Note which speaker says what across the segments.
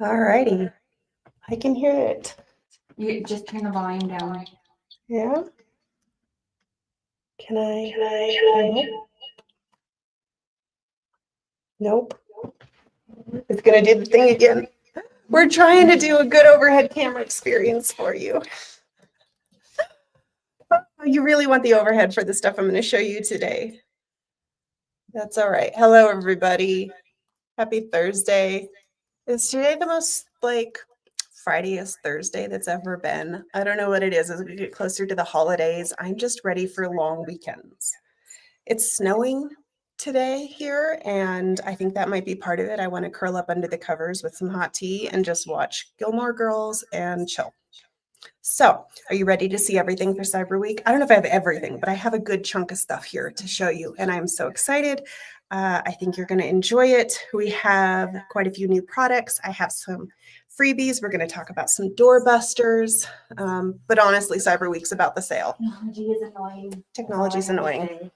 Speaker 1: All righty. I can hear it.
Speaker 2: You just turn the volume down.
Speaker 1: Yeah. Can I? Nope. It's going to do the thing again. We're trying to do a good overhead camera experience for you. You really want the overhead for the stuff I'm going to show you today. That's all right. Hello, everybody. Happy Thursday. Is today the most Friday-est Thursday that's ever been? I don't know what it is. As we get closer to the holidays, I'm just ready for long weekends. It's snowing today here, and I think that might be part of it. I want to curl up under the covers with some hot tea and just watch Gilmore Girls and chill. So, are you ready to see everything for Cyber Week? I don't know if I have everything, but I have a good chunk of stuff here to show you, and I'm so excited. I think you're going to enjoy it. We have quite a few new products. I have some freebies. We're going to talk about some Doorbusters, but honestly, Cyber Week's about the sale.
Speaker 2: Technology is annoying.
Speaker 1: Technology's annoying.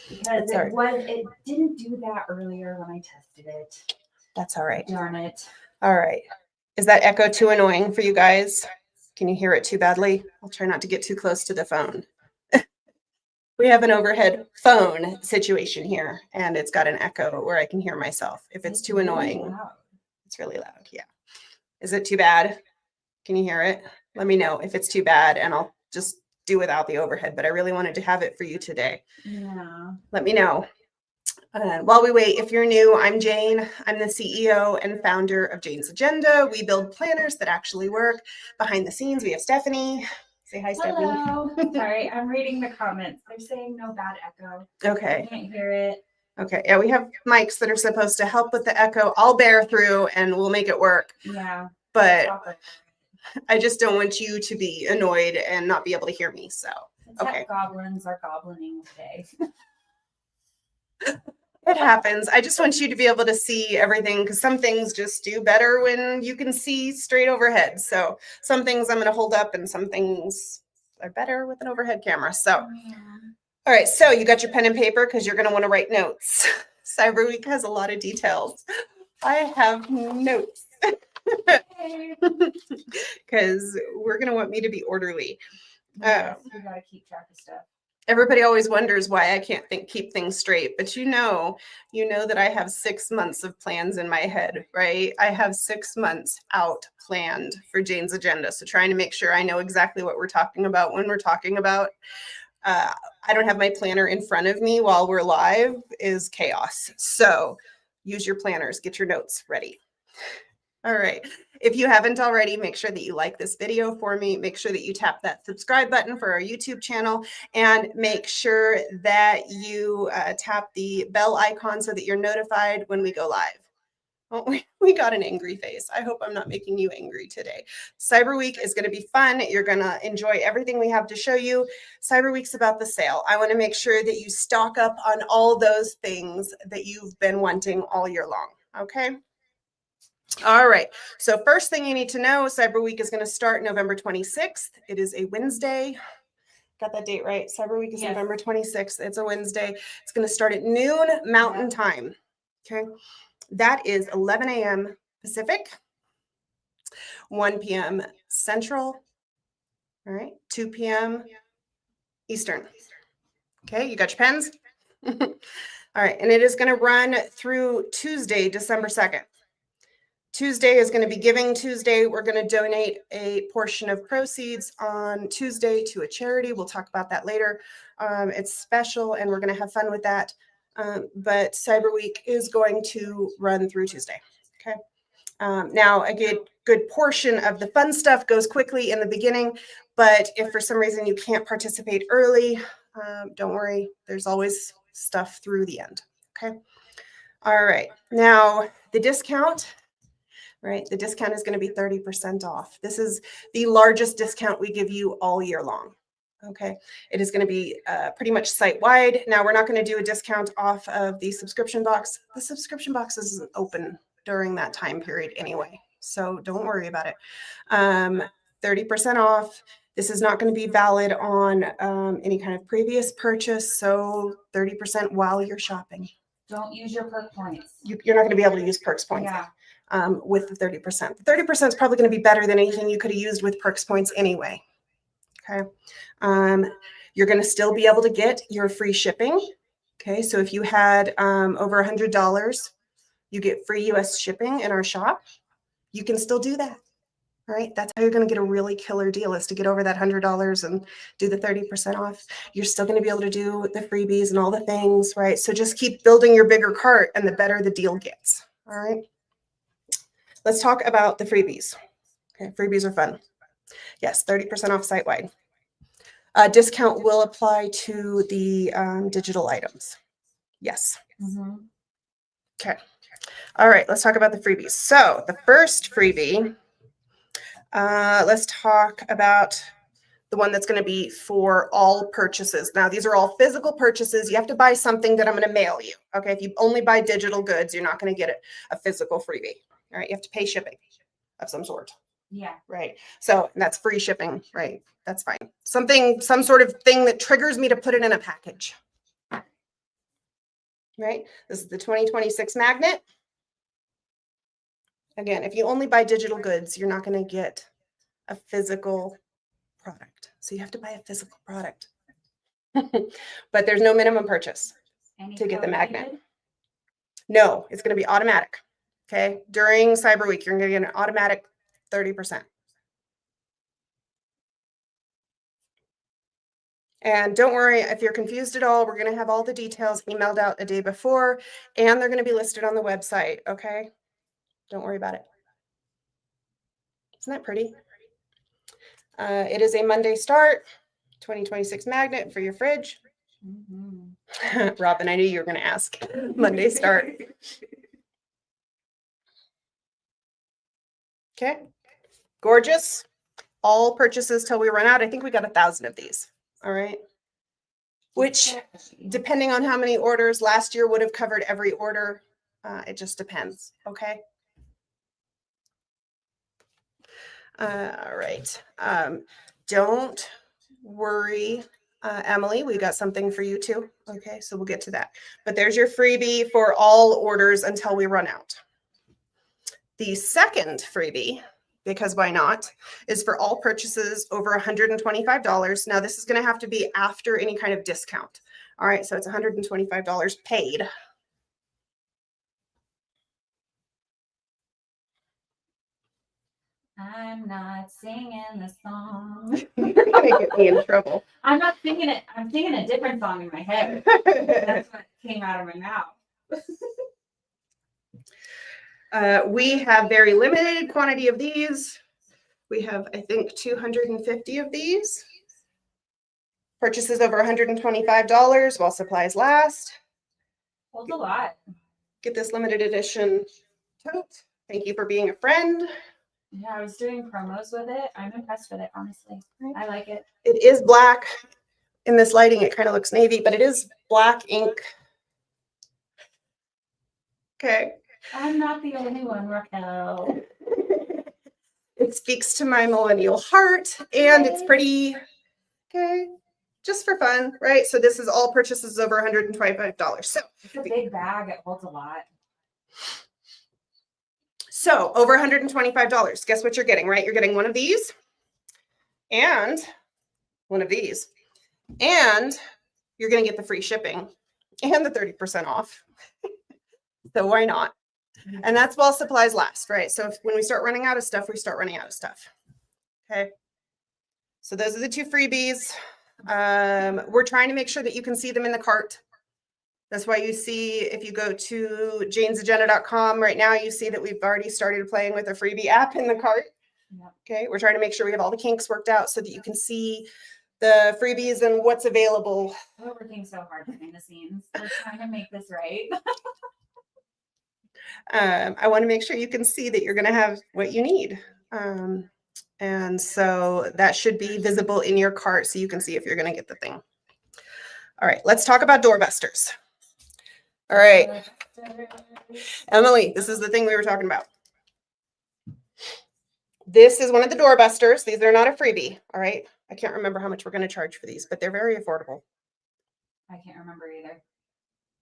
Speaker 2: Because it didn't do that earlier when I tested it.
Speaker 1: That's all right.
Speaker 2: Darn it.
Speaker 1: All right. Is that echo too annoying for you guys? Can you hear it too badly? I'll try not to get too close to the phone. We have an overhead phone situation here, and it's got an echo where I can hear myself. If it's too annoying, it's really loud. Yeah. Is it too bad? Can you hear it? Let me know if it's too bad, and I'll just do without the overhead, but I really wanted to have it for you today.
Speaker 2: Yeah.
Speaker 1: Let me know. While we wait, if you're new, I'm Jane. I'm the CEO and founder of Jane's Agenda. We build planners that actually work. Behind the scenes, we have Stephanie. Say hi, Stephanie.
Speaker 2: Hello. Sorry, I'm reading the comments. They're saying no bad echo.
Speaker 1: Okay.
Speaker 2: I can't hear it.
Speaker 1: Okay. Yeah, we have mics that are supposed to help with the echo. I'll bear through and we'll make it work.
Speaker 2: Yeah.
Speaker 1: But I just don't want you to be annoyed and not be able to hear me. So, okay.
Speaker 2: Goblins are goblining today.
Speaker 1: It happens. I just want you to be able to see everything because some things just do better when you can see straight overhead. So some things I'm going to hold up and some things are better with an overhead camera. So, all right. So you got your pen and paper because you're going to want to write notes. Cyber Week has a lot of details. I have notes because we're going to want me to be orderly.
Speaker 2: Yes, we got to keep track of stuff.
Speaker 1: Everybody always wonders why I can't keep things straight, but you know that I have 6 months of plans in my head, right? I have 6 months out planned for Jane's Agenda. So trying to make sure I know exactly what we're talking about when we're talking about. I don't have my planner in front of me while we're live is chaos. So use your planners, get your notes ready. All right. If you haven't already, make sure that you like this video for me. Make sure that you tap that subscribe button for our YouTube channel and make sure that you tap the bell icon so that you're notified when we go live. Oh, we got an angry face. I hope I'm not making you angry today. Cyber Week is going to be fun. You're going to enjoy everything we have to show you. Cyber Week's about the sale. I want to make sure that you stock up on all those things that you've been wanting all year long. Okay. All right. So first thing you need to know, Cyber Week is going to start November 26th. It is a Wednesday. Got that date right? Cyber Week is November 26th. It's a Wednesday. It's going to start at noon Mountain Time. Okay. That is 11 a.m. Pacific, 1 p.m. Central, all right, 2 p.m. Eastern. Okay, you got your pens? All right, and it is going to run through Tuesday, December 2nd. Tuesday is going to be Giving Tuesday. We're going to donate a portion of proceeds on Tuesday to a charity. We'll talk about that later. It's special, and we're going to have fun with that. But Cyber Week is going to run through Tuesday. Okay. Now, a good portion of the fun stuff goes quickly in the beginning, but if for some reason you can't participate early, don't worry. There's always stuff through the end. Okay. All right. Now, the discount. Right, the discount is going to be 30% off. This is the largest discount we give you all year long. Okay, it is going to be pretty much site-wide. Now, we're not going to do a discount off of the subscription box. The subscription box isn't open during that time period anyway, so don't worry about it. 30% off. This is not going to be valid on any kind of previous purchase, so 30% while you're shopping.
Speaker 2: Don't use your perk points.
Speaker 1: You're not going to be able to use perks points.
Speaker 2: Yeah.
Speaker 1: with the 30%. The 30% is probably going to be better than anything you could have used with perks points anyway. Okay. You're going to still be able to get your free shipping. Okay. So if you had over $100, you get free US shipping in our shop. You can still do that. All right. That's how you're going to get a really killer deal, is to get over that $100 and do the 30% off. You're still going to be able to do the freebies and all the things, right? So just keep building your bigger cart, and the better the deal gets. All right. Let's talk about the freebies. Okay. Freebies are fun. Yes. 30% off site-wide. Discount will apply to the digital items. Yes.
Speaker 2: Mm-hmm.
Speaker 1: Okay. All right. Let's talk about the freebies. So the first freebie, let's talk about the one that's going to be for all purchases. Now, these are all physical purchases. You have to buy something that I'm going to mail you. Okay. If you only buy digital goods, you're not going to get a physical freebie. All right. You have to pay shipping of some sort.
Speaker 2: Yeah.
Speaker 1: Right. So that's free shipping. Right. That's fine. Some sort of thing that triggers me to put it in a package. Right. This is the 2026 magnet. Again, if you only buy digital goods, you're not going to get a physical product. So you have to buy a physical product. But there's no minimum purchase to get the magnet. No, it's going to be automatic. Okay. During Cyber Week, you're going to get an automatic 30%. And don't worry, if you're confused at all, we're going to have all the details emailed out a day before, and they're going to be listed on the website. Okay. Don't worry about it. Isn't that pretty? It is a Monday start, 2026 magnet for your fridge. Mm-hmm. Robin, I knew you were going to ask. Monday start. Okay. Gorgeous. All purchases till we run out. I think we got 1,000 of these. All right. Which, depending on how many orders, last year would have covered every order. It just depends. Okay. All right. Don't worry, Emily, we got something for you too. Okay, so we'll get to that. But there's your freebie for all orders until we run out. The second freebie, because why not, is for all purchases over $125. Now, this is going to have to be after any kind of discount. All right, so it's $125 paid.
Speaker 2: I'm not singing the song.
Speaker 1: You're gonna get me in trouble.
Speaker 2: I'm not singing it. I'm singing a different song in my head. That's what came out of my mouth.
Speaker 1: We have very limited quantity of these. We have, I think, 250 of these. Purchases over $125 while supplies last.
Speaker 2: Holds a lot.
Speaker 1: Get this limited edition tote. Thank you for being a friend.
Speaker 2: Yeah, I was doing promos with it. I'm impressed with it, honestly. I like it.
Speaker 1: It is black. In this lighting, it kind of looks navy, but it is black ink. Okay.
Speaker 2: I'm not the only one, Raquel.
Speaker 1: It speaks to my millennial heart, and it's pretty. Okay. Just for fun, right? So this is all purchases over $125. So
Speaker 2: it's a big bag. It holds a lot.
Speaker 1: So over $125. Guess what you're getting, right? You're getting one of these and one of these. And you're going to get the free shipping and the 30% off. So why not? And that's while supplies last, right? So when we start running out of stuff, we start running out of stuff. Okay. So those are the two freebies. We're trying to make sure that you can see them in the cart. That's why you see, if you go to janesagenda.com right now, you see that we've already started playing with a freebie app in the cart. Yeah. Okay. We're trying to make sure we have all the kinks worked out so that you can see the freebies and what's available.
Speaker 2: We're working so hard behind the scenes. We're trying to make this right.
Speaker 1: I want to make sure you can see that you're going to have what you need. And so that should be visible in your cart so you can see if you're going to get the thing. All right, let's talk about Doorbusters. All right, Emily, this is the thing we were talking about. This is one of the Doorbusters. These are not a freebie. All right, I can't remember how much we're going to charge for these, but they're very affordable.
Speaker 2: I can't remember either.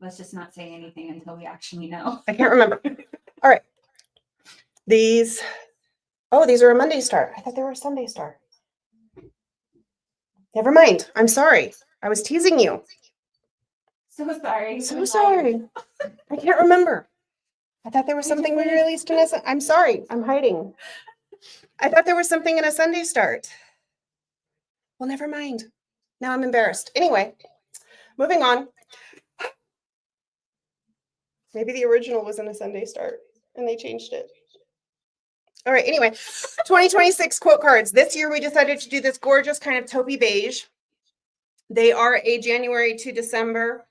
Speaker 2: Let's just not say anything until we actually know.
Speaker 1: I can't remember. All right. These, oh, these are a Monday start. I thought they were a Sunday start. Never mind. I'm sorry. I was teasing you.
Speaker 2: So sorry.
Speaker 1: So sorry. I can't remember. I thought there was something we released in a, I'm sorry. I'm hiding. I thought there was something in a Sunday start. Well, never mind. Now I'm embarrassed. Anyway, moving on. Maybe the original was in a Sunday start and they changed it. All right, anyway, 2026 quote cards. This year we decided to do this gorgeous kind of taupey beige. They are a January to December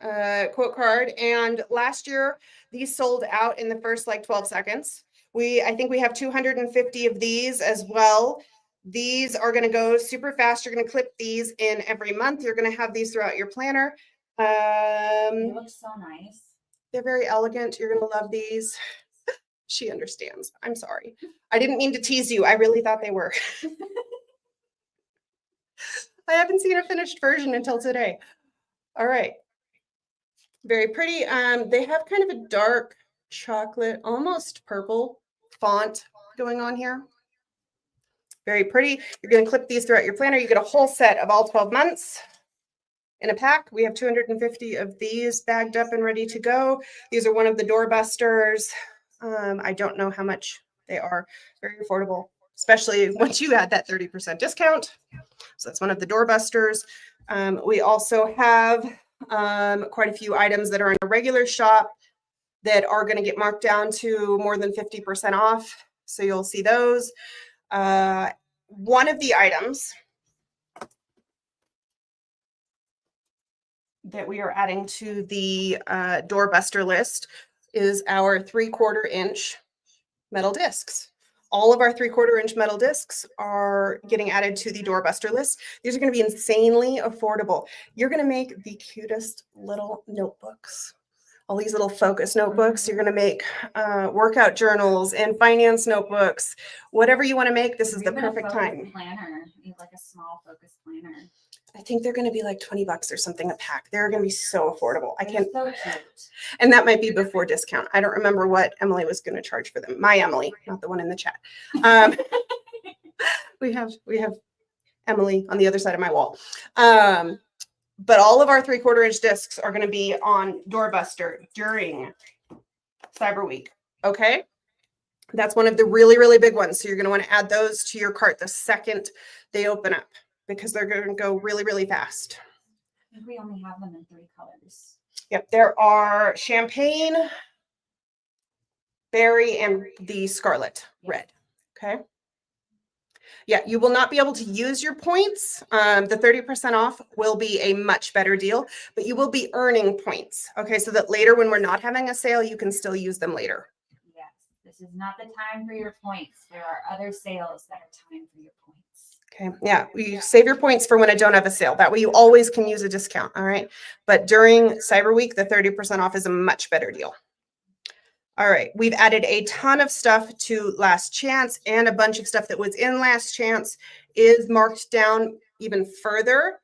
Speaker 1: quote card. And last year, these sold out in the first like 12 seconds. I think we have 250 of these as well. These are going to go super fast. You're going to clip these in every month. You're going to have these throughout your planner.
Speaker 2: They look so nice.
Speaker 1: They're very elegant. You're going to love these. She understands. I'm sorry. I didn't mean to tease you. I really thought they were. I haven't seen a finished version until today. All right. Very pretty. They have kind of a dark chocolate, almost purple font going on here. Very pretty. You're going to clip these throughout your planner. You get a whole set of all 12 months in a pack. We have 250 of these bagged up and ready to go. These are one of the Doorbusters. I don't know how much they are. Very affordable, especially once you add that 30% discount. So that's one of the Doorbusters. We also have quite a few items that are in a regular shop that are going to get marked down to more than 50% off. So you'll see those. One of the items that we are adding to the Doorbuster list is our 3/4 inch metal discs. All of our 3/4 inch metal discs are getting added to the Doorbuster list. These are going to be insanely affordable. You're going to make the cutest little notebooks. All these little focus notebooks. You're going to make workout journals and finance notebooks. Whatever you want to make, this is the perfect time.
Speaker 2: Planner, like a small focus planner.
Speaker 1: I think they're going to be like $20 or something a pack. They're going to be so affordable. I can't.
Speaker 2: So cute.
Speaker 1: And that might be before discount. I don't remember what Emily was going to charge for them. My Emily, not the one in the chat. We have Emily on the other side of my wall. But all of our 3/4 inch discs are going to be on Doorbuster during Cyber Week. Okay. That's one of the really, really big ones. So you're going to want to add those to your cart the second they open up, because they're going to go really, really fast.
Speaker 2: I think we only have them in 3 colors.
Speaker 1: Yep, there are champagne, berry, and the scarlet red. Okay. Yeah, you will not be able to use your points. The 30% off will be a much better deal, but you will be earning points. Okay, so that later when we're not having a sale, you can still use them later.
Speaker 2: Yes, this is not the time for your points. There are other sales that are time for your points.
Speaker 1: Okay, yeah, you save your points for when I don't have a sale. That way you always can use a discount, all right? But during Cyber Week, the 30% off is a much better deal. All right, we've added a ton of stuff to Last Chance, and a bunch of stuff that was in Last Chance is marked down even further.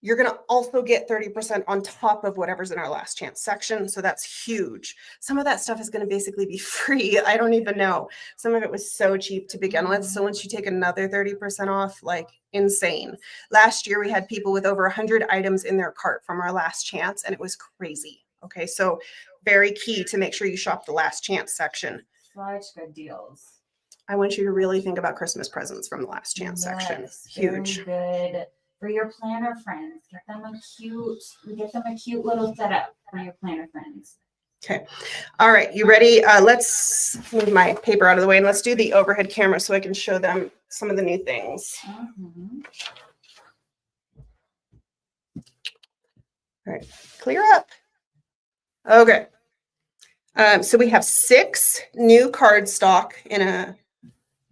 Speaker 1: You're going to also get 30% on top of whatever's in our Last Chance section. So that's huge. Some of that stuff is going to basically be free. I don't even know. Some of it was so cheap to begin with. So once you take another 30% off, like insane. Last year, we had people with over 100 items in their cart from our Last Chance, and it was crazy. Okay, so very key to make sure you shop the Last Chance section.
Speaker 2: Such good deals.
Speaker 1: I want you to really think about Christmas presents from the Last Chance section. Huge.
Speaker 2: Very good. For your planner friends, get them a cute little setup for your planner friends.
Speaker 1: Okay. All right. You ready? Let's move my paper out of the way and let's do the overhead camera so I can show them some of the new things.
Speaker 2: Mm-hmm.
Speaker 1: All right. Clear up. Okay. So we have 6 new cardstock in a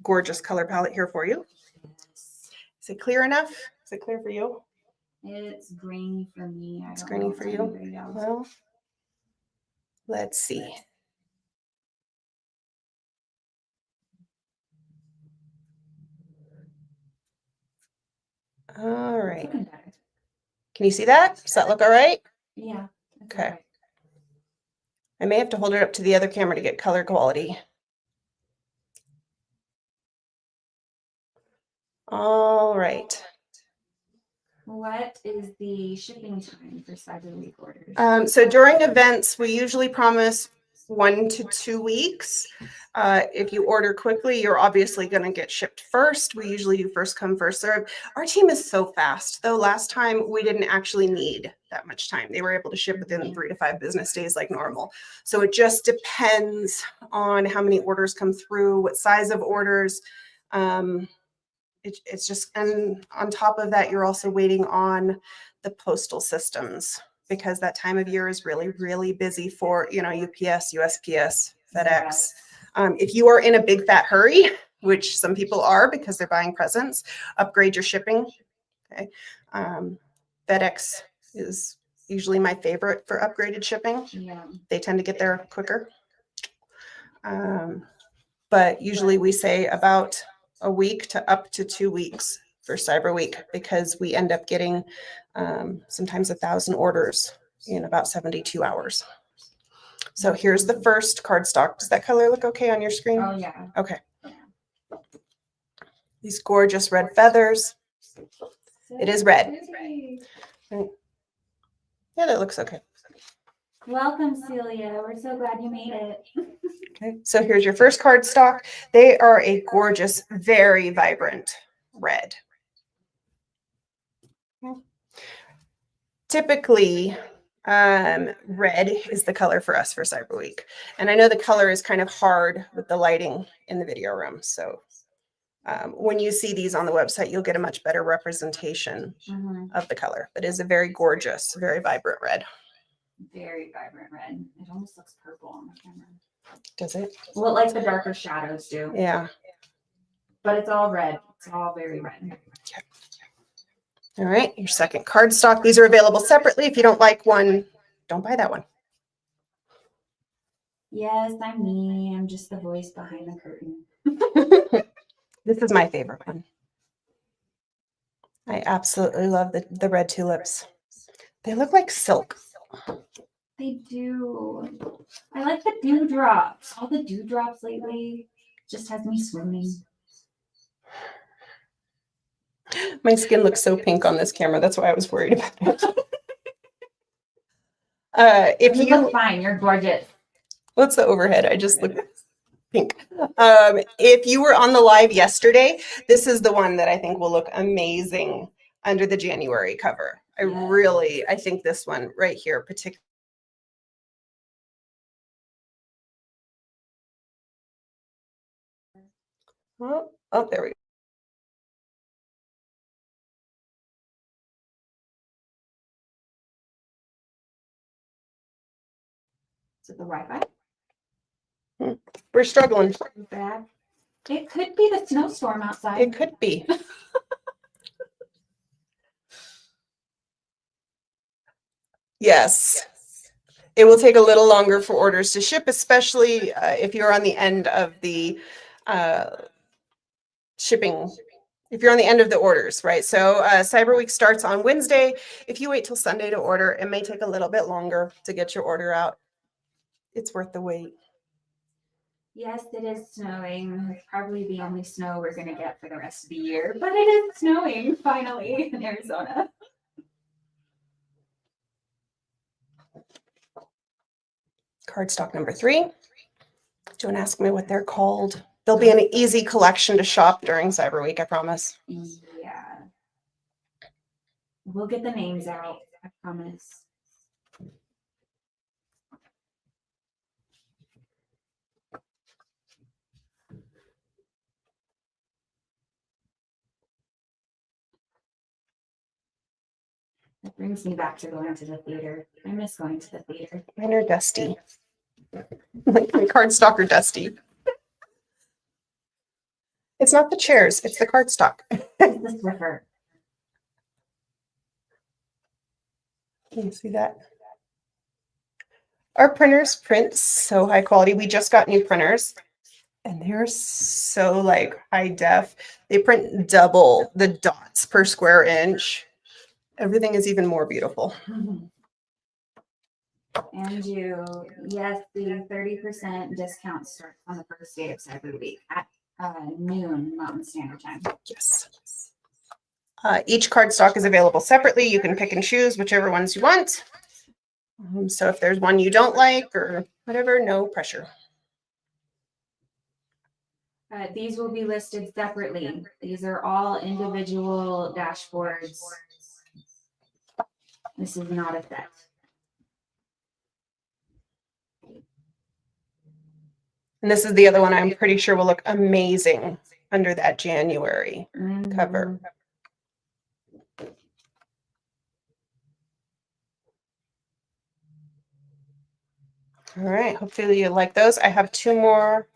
Speaker 1: gorgeous color palette here for you.
Speaker 2: Yes.
Speaker 1: Is it clear enough? Is it clear for you?
Speaker 2: It's grainy for me.
Speaker 1: It's grainy for you. Well, let's see. All right. Can you see that? Does that look all right?
Speaker 2: Yeah.
Speaker 1: Okay. I may have to hold it up to the other camera to get color quality. All right.
Speaker 2: What is the shipping time for Cyber Week orders?
Speaker 1: So during events, we usually promise 1 to 2 weeks. If you order quickly, you're obviously going to get shipped first. We usually do first come, first serve. Our team is so fast, though. Last time we didn't actually need that much time. They were able to ship within 3 to 5 business days like normal. So it just depends on how many orders come through, what size of orders. It's just, and on top of that, you're also waiting on the postal systems because that time of year is really, really busy for, UPS, USPS, FedEx. If you are in a big fat hurry, which some people are because they're buying presents, upgrade your shipping. Okay. FedEx is usually my favorite for upgraded shipping.
Speaker 2: Yeah.
Speaker 1: They tend to get there quicker. But usually we say about a week to up to 2 weeks for Cyber Week because we end up getting sometimes 1,000 orders in about 72 hours. So here's the first cardstock. Does that color look okay on your screen?
Speaker 2: Oh, yeah.
Speaker 1: Okay. These gorgeous red feathers. It is red. Yeah, that looks okay.
Speaker 2: Welcome, Celia. We're so glad you made it.
Speaker 1: Okay, so here's your first cardstock. They are a gorgeous, very vibrant red. Okay. Typically, red is the color for us for Cyber Week. And I know the color is kind of hard with the lighting in the video room. So when you see these on the website, you'll get a much better representation of the color. But it is a very gorgeous, very vibrant red.
Speaker 2: Very vibrant red. It almost looks purple on the camera.
Speaker 1: Does it?
Speaker 2: Well, like the darker shadows do.
Speaker 1: Yeah.
Speaker 2: But it's all red. It's all very red.
Speaker 1: Okay. All right, your second cardstock. These are available separately. If you don't like one, don't buy that one.
Speaker 2: Yes, I'm me. I'm just the voice behind the curtain.
Speaker 1: This is my favorite one. I absolutely love the red tulips. They look like silk.
Speaker 2: They do. I like the dewdrops. All the dewdrops lately just has me swooning.
Speaker 1: My skin looks so pink on this camera. That's why I was worried about it. If
Speaker 2: You look fine. You're gorgeous.
Speaker 1: What's the overhead? I just look pink. If you were on the live yesterday, this is the one that I think will look amazing under the January cover. I think this one right here, particularly. Oh, there we go.
Speaker 2: Is it the Wi-Fi?
Speaker 1: We're struggling.
Speaker 2: Bad. It could be the snowstorm outside.
Speaker 1: It could be. Yes. It will take a little longer for orders to ship, especially if you're on the end of the shipping. If you're on the end of the orders, right? So Cyber Week starts on Wednesday. If you wait till Sunday to order, it may take a little bit longer to get your order out. It's worth the wait.
Speaker 2: Yes, it is snowing. It's probably the only snow we're going to get for the rest of the year, but it is snowing finally in Arizona.
Speaker 1: Cardstock number 3. Don't ask me what they're called. They'll be an easy collection to shop during Cyber Week, I promise.
Speaker 2: Yeah. We'll get the names out, I promise. That brings me back to going to the theater. I miss going to the theater.
Speaker 1: Mine are dusty. Like my cardstock are dusty. It's not the chairs, it's the cardstock.
Speaker 2: It's the Swiffer.
Speaker 1: Can you see that? Our printers print so high quality. We just got new printers and they're so like high def. They print double the dots per square inch. Everything is even more beautiful.
Speaker 2: And yes, the 30% discount starts on the first day of Cyber Week at noon Mountain Standard Time.
Speaker 1: Yes. Each cardstock is available separately. You can pick and choose whichever ones you want. So if there's one you don't like or whatever, no pressure.
Speaker 2: These will be listed separately. These are all individual dashboards. This is not a set.
Speaker 1: And this is the other one I'm pretty sure will look amazing under that January cover. All right, hopefully you like those. I have 2 more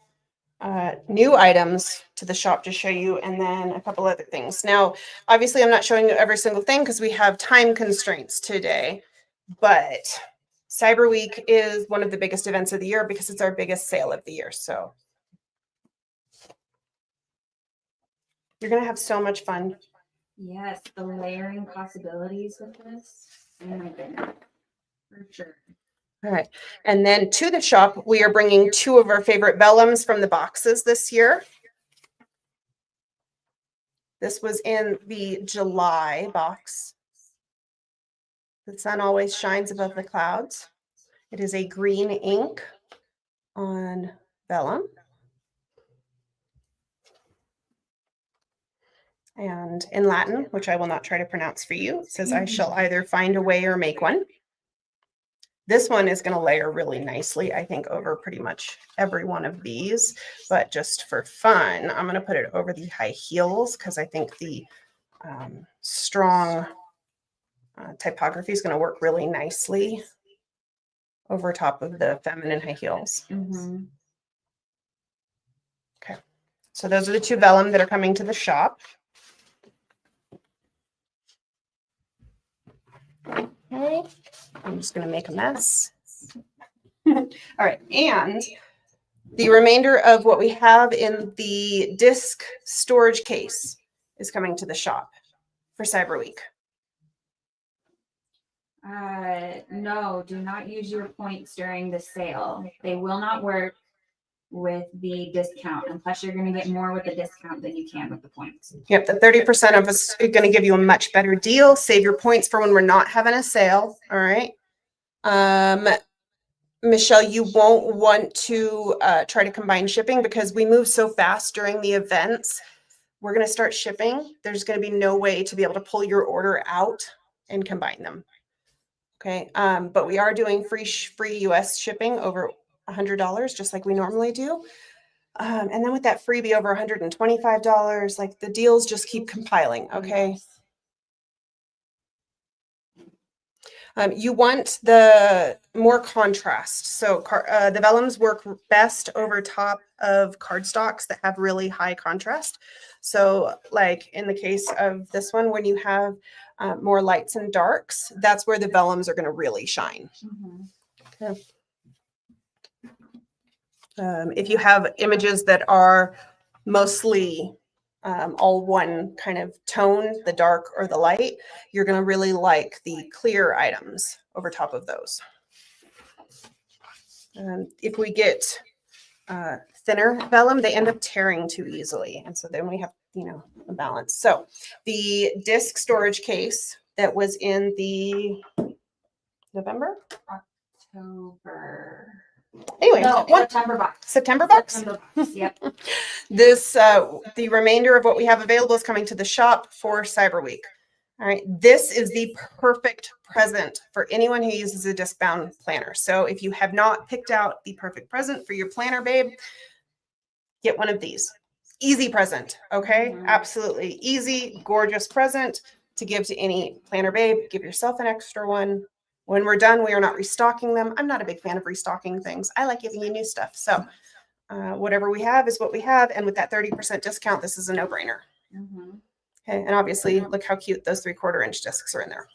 Speaker 1: new items to the shop to show you, and then a couple other things. Now, obviously I'm not showing you every single thing because we have time constraints today, but Cyber Week is one of the biggest events of the year because it's our biggest sale of the year. So you're going to have so much fun.
Speaker 2: Yes, the layering possibilities with this. Oh my goodness, for sure.
Speaker 1: All right. And then to the shop, we are bringing 2 of our favorite vellums from the boxes this year. This was in the July box. The sun always shines above the clouds. It is a green ink on vellum. And in Latin, which I will not try to pronounce for you, it says, I shall either find a way or make one. This one is going to layer really nicely, I think, over pretty much every one of these. But just for fun, I'm going to put it over the high heels because I think the strong typography is going to work really nicely over top of the feminine high heels. Okay, so those are the 2 vellum that are coming to the shop. Okay, I'm just going to make a mess. All right, and the remainder of what we have in the disc storage case is coming to the shop for Cyber Week.
Speaker 2: No, do not use your points during the sale. They will not work with the discount, and plus you're going to get more with the discount than you can with the points.
Speaker 1: Yep, the 30% of us are going to give you a much better deal. Save your points for when we're not having a sale. All right. Michelle, you won't want to try to combine shipping because we move so fast during the events. We're going to start shipping. There's going to be no way to be able to pull your order out and combine them. Okay. But we are doing free US shipping over $100, just like we normally do. And then with that freebie over $125, like the deals just keep compiling. Okay. You want the more contrast. So the vellums work best over top of cardstocks that have really high contrast. So like in the case of this one, when you have more lights and darks, that's where the vellums are going to really shine. Okay. If you have images that are mostly all one kind of tone, the dark or the light, you're going to really like the clear items over top of those. If we get thinner vellum, they end up tearing too easily. And so then we have, a balance. So the disc storage case that was in the November?
Speaker 2: October.
Speaker 1: Anyway,
Speaker 2: no, September box.
Speaker 1: September box?
Speaker 2: September box. Yep.
Speaker 1: This, the remainder of what we have available is coming to the shop for Cyber Week. All right. This is the perfect present for anyone who uses a disc-bound planner. So if you have not picked out the perfect present for your planner, babe, get one of these. Easy present. Okay. Absolutely easy, gorgeous present to give to any planner babe. Give yourself an extra one. When we're done, we are not restocking them. I'm not a big fan of restocking things. I like giving you new stuff. So whatever we have is what we have. And with that 30% discount, this is a no-brainer. Okay. And obviously, look how cute those 3/4 inch discs are in there.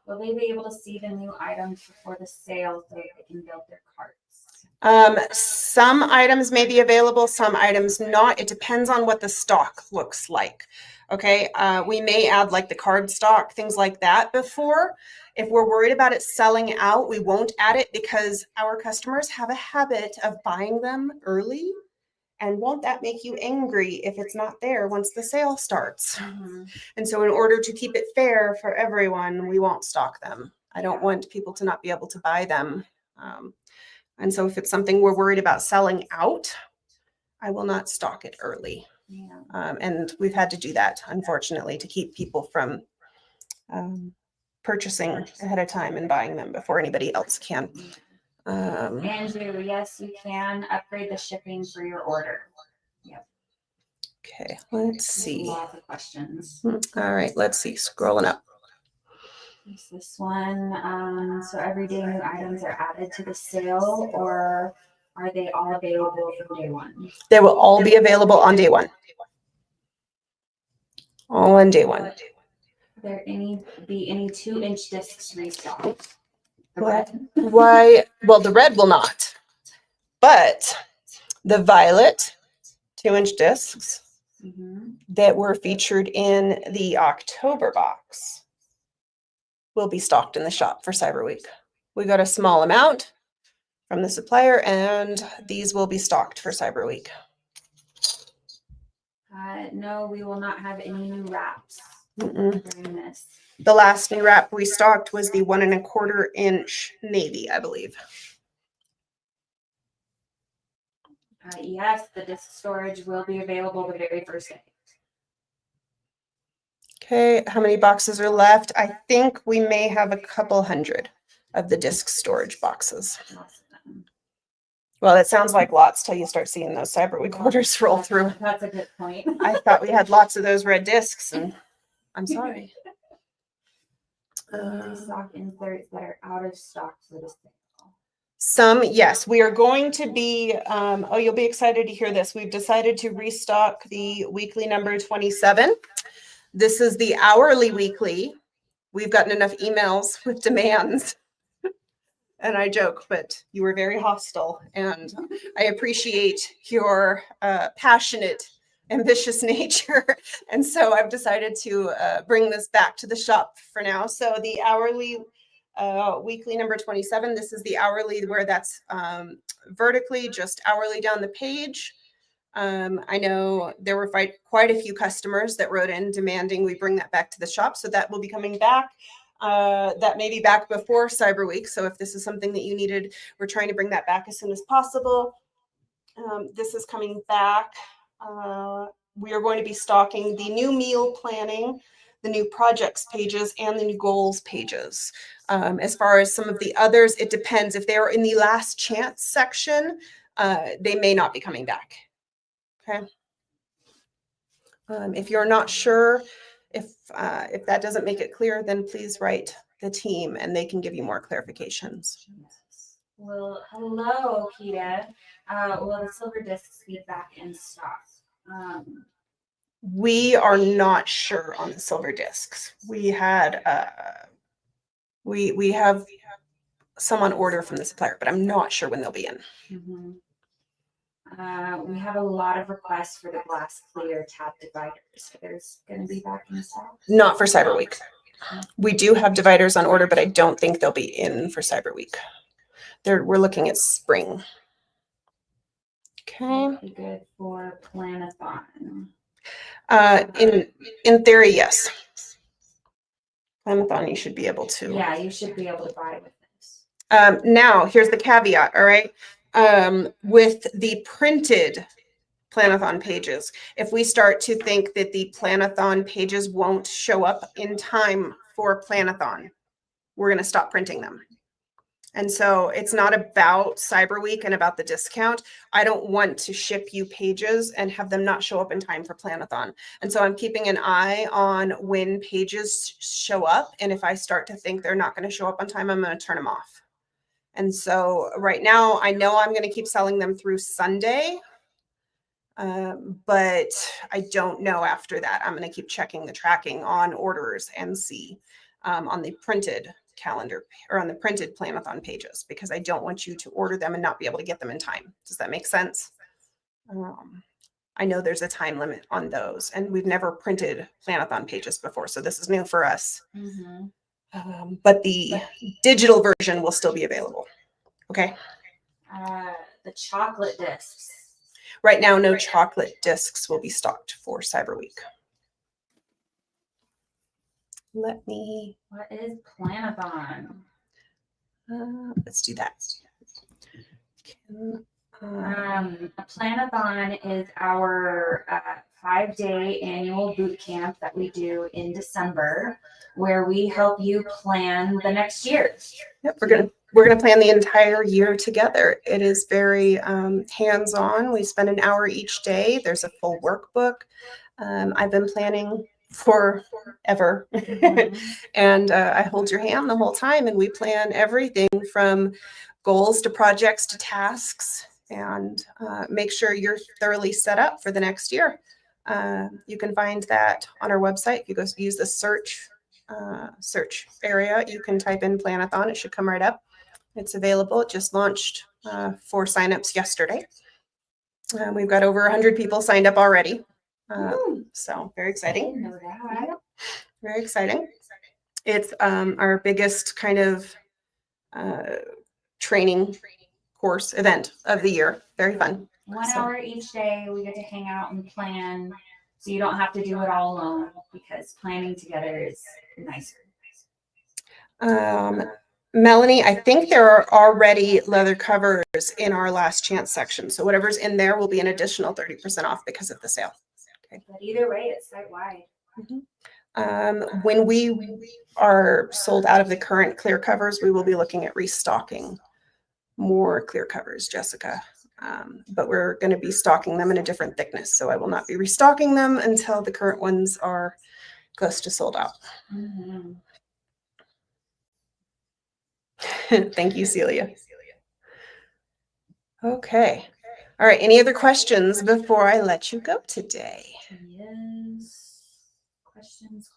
Speaker 2: Will they be able to see the new items before the sale so they can build their carts?
Speaker 1: Some items may be available, some items not. It depends on what the stock looks like. Okay, we may add like the card stock, things like that before. If we're worried about it selling out, we won't add it because our customers have a habit of buying them early. And won't that make you angry if it's not there once the sale starts? And so in order to keep it fair for everyone, we won't stock them. I don't want people to not be able to buy them. And so if it's something we're worried about selling out, I will not stock it early.
Speaker 2: Yeah.
Speaker 1: And we've had to do that, unfortunately, to keep people from purchasing ahead of time and buying them before anybody else can.
Speaker 2: Andrew, yes, you can upgrade the shipping for your order. Yep.
Speaker 1: Okay, let's see.
Speaker 2: Lots of questions.
Speaker 1: All right, let's see. Scrolling up.
Speaker 2: There's this one. So everyday new items are added to the sale, or are they all available from day one?
Speaker 1: They will all be available on day one. All on day one.
Speaker 2: There be any 2-inch discs restocked?
Speaker 1: What? Why? Well, the red will not, but the violet 2-inch discs that were featured in the October box will be stocked in the shop for Cyber Week. We got a small amount from the supplier, and these will be stocked for Cyber Week.
Speaker 2: No, we will not have any new wraps during this.
Speaker 1: The last new wrap we stocked was the 1 1/4 inch navy, I believe.
Speaker 2: Yes, the disc storage will be available the very first day.
Speaker 1: Okay, how many boxes are left? I think we may have a couple hundred of the disc storage boxes. Well, it sounds like lots till you start seeing those Cyber Week orders roll through.
Speaker 2: That's a good point.
Speaker 1: I thought we had lots of those red discs, and I'm sorry.
Speaker 2: Stock inserts that are out of stock for the sale.
Speaker 1: Some, yes, we are going to be, you'll be excited to hear this. We've decided to restock the weekly number 27. This is the hourly weekly. We've gotten enough emails with demands. And I joke, but you were very hostile, and I appreciate your passionate, ambitious nature. And so I've decided to bring this back to the shop for now. So the hourly weekly number 27, this is the hourly where that's vertically, just hourly down the page. I know there were quite a few customers that wrote in demanding we bring that back to the shop. So that will be coming back. That may be back before Cyber Week. So if this is something that you needed, we're trying to bring that back as soon as possible. This is coming back. We are going to be stocking the new meal planning, the new projects pages, and the new goals pages. As far as some of the others, it depends. If they are in the last chance section, they may not be coming back. Okay. If you're not sure, if that doesn't make it clear, then please write the team and they can give you more clarifications.
Speaker 2: Well, hello, Kita. Will the silver discs be back in stock?
Speaker 1: We are not sure on the silver discs. We had we have some on order from the supplier, but I'm not sure when they'll be in.
Speaker 2: We have a lot of requests for the glass clear tab dividers. There's going to be back in stock?
Speaker 1: Not for Cyber Week. We do have dividers on order, but I don't think they'll be in for Cyber Week. We're looking at spring. Okay.
Speaker 2: Be good for Planathon.
Speaker 1: In theory, yes. Planathon, you should be able to.
Speaker 2: Yeah, you should be able to buy with this.
Speaker 1: Now, here's the caveat, all right? With the printed Planathon pages, if we start to think that the Planathon pages won't show up in time for Planathon, we're going to stop printing them. And so it's not about Cyber Week and about the discount. I don't want to ship you pages and have them not show up in time for Planathon. And so I'm keeping an eye on when pages show up. And if I start to think they're not going to show up on time, I'm going to turn them off. And so right now, I know I'm going to keep selling them through Sunday, but I don't know after that. I'm going to keep checking the tracking on orders and see on the printed calendar or on the printed planathon pages because I don't want you to order them and not be able to get them in time. Does that make sense? I know there's a time limit on those, and we've never printed planathon pages before, so this is new for us. But the digital version will still be available. Okay.
Speaker 2: The chocolate discs.
Speaker 1: Right now, no chocolate discs will be stocked for Cyber Week. Let me.
Speaker 2: What is planathon?
Speaker 1: Let's do that.
Speaker 2: A planathon is our 5-day annual boot camp that we do in December, where we help you plan the next year.
Speaker 1: Yep, we're gonna plan the entire year together. It is very hands-on. We spend an hour each day. There's a full workbook. I've been planning forever, and I hold your hand the whole time, and we plan everything from goals to projects to tasks, and make sure you're thoroughly set up for the next year. You can find that on our website. If you go use the search area, you can type in Planathon. It should come right up. It's available. It just launched for signups yesterday. We've got over 100 people signed up already. So very exciting.
Speaker 2: I didn't know that.
Speaker 1: Very exciting. It's our biggest kind of training course event of the year. Very fun.
Speaker 2: 1 hour each day, we get to hang out and plan, so you don't have to do it all alone, because planning together is nicer.
Speaker 1: Melanie, I think there are already leather covers in our last chance section. So whatever's in there will be an additional 30% off because of the sale. Okay.
Speaker 2: But either way, it's site wide.
Speaker 1: When we are sold out of the current clear covers, we will be looking at restocking more clear covers, Jessica. But we're going to be stocking them in a different thickness. So I will not be restocking them until the current ones are close to sold out. Thank you, Celia. Okay. All right. Any other questions before I let you go today?
Speaker 2: Yes. Questions.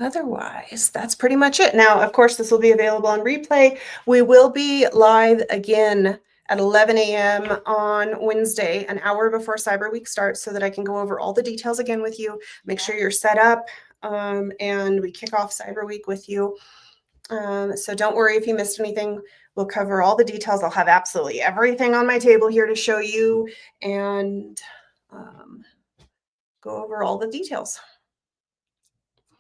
Speaker 1: Otherwise, that's pretty much it. Now, of course, this will be available on replay. We will be live again at 11 a.m. on Wednesday, an hour before Cyber Week starts, so that I can go over all the details again with you, make sure you're set up, and we kick off Cyber Week with you. So don't worry if you missed anything. We'll cover all the details. I'll have absolutely everything on my table here to show you and go over all the details.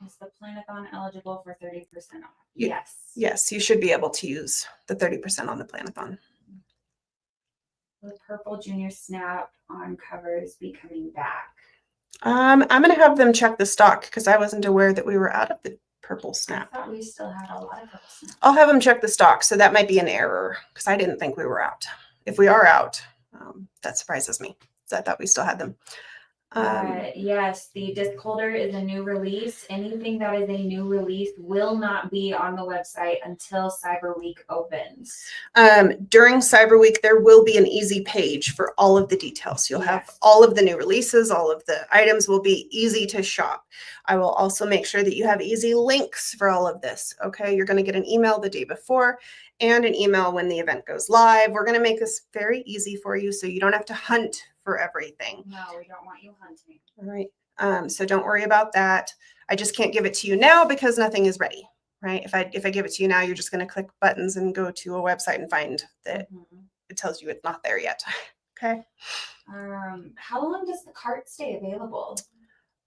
Speaker 2: Is the Planathon eligible for 30% off?
Speaker 1: Yes. Yes, you should be able to use the 30% on the Planathon.
Speaker 2: Will Purple Junior Snap on covers be coming back?
Speaker 1: I'm going to have them check the stock because I wasn't aware that we were out of the purple snap.
Speaker 2: I thought we still had a lot of purple snap.
Speaker 1: I'll have them check the stock, so that might be an error because I didn't think we were out. If we are out, that surprises me. So I thought we still had them.
Speaker 2: Yes, the disc holder is a new release. Anything that is a new release will not be on the website until Cyber Week opens.
Speaker 1: During Cyber Week, there will be an easy page for all of the details. You'll have all of the new releases, all of the items will be easy to shop. I will also make sure that you have easy links for all of this. Okay, you're going to get an email the day before and an email when the event goes live. We're going to make this very easy for you so you don't have to hunt for everything.
Speaker 2: No, we don't want you hunting.
Speaker 1: All right. So don't worry about that. I just can't give it to you now because nothing is ready, right? If I give it to you now, you're just going to click buttons and go to a website and find that it tells you it's not there yet. Okay.
Speaker 2: How long does the cart stay available?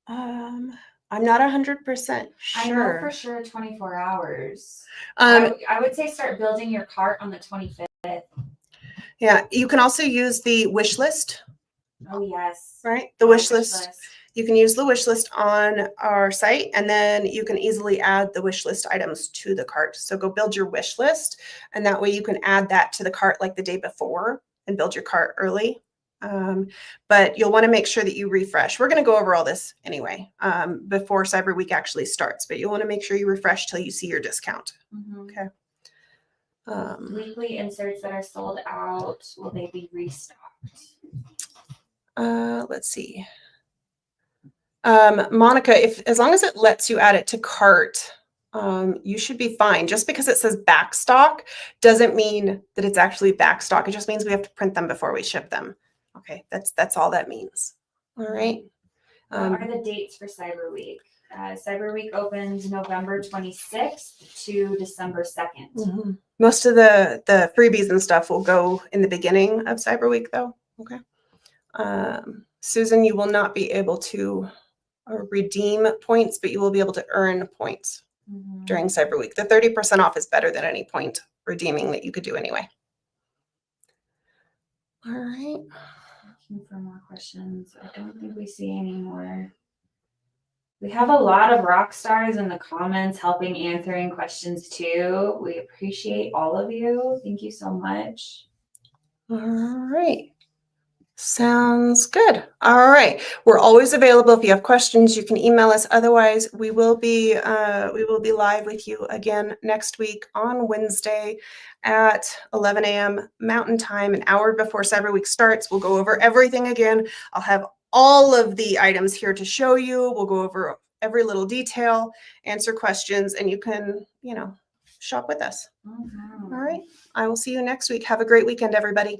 Speaker 1: I'm not 100% sure.
Speaker 2: I know for sure 24 hours. I would say start building your cart on the 25th.
Speaker 1: Yeah. You can also use the wish list.
Speaker 2: Oh, yes.
Speaker 1: Right. The wish list. You can use the wish list on our site, and then you can easily add the wish list items to the cart. So go build your wish list, and that way you can add that to the cart like the day before and build your cart early. But you'll want to make sure that you refresh. We're going to go over all this anyway before Cyber Week actually starts, but you'll want to make sure you refresh till you see your discount. Okay.
Speaker 2: Weekly inserts that are sold out, will they be restocked?
Speaker 1: Let's see. Monica, as long as it lets you add it to cart, you should be fine. Just because it says back stock doesn't mean that it's actually back stock. It just means we have to print them before we ship them. Okay, that's all that means. All right.
Speaker 2: What are the dates for Cyber Week? Cyber Week opens November 26th to December 2nd.
Speaker 1: Most of the freebies and stuff will go in the beginning of Cyber Week, though. Okay. Susan, you will not be able to redeem points, but you will be able to earn points during Cyber Week. The 30% off is better than any point redeeming that you could do anyway. All right.
Speaker 2: Looking for more questions. I don't think we see any more. We have a lot of rock stars in the comments helping answering questions too. We appreciate all of you. Thank you so much.
Speaker 1: All right. Sounds good. All right. We're always available. If you have questions, you can email us. Otherwise, we will be live with you again next week on Wednesday at 11 a.m. Mountain Time, an hour before Cyber Week starts. We'll go over everything again. I'll have all of the items here to show you. We'll go over every little detail, answer questions, and you can, shop with us. All right. I will see you next week. Have a great weekend, everybody.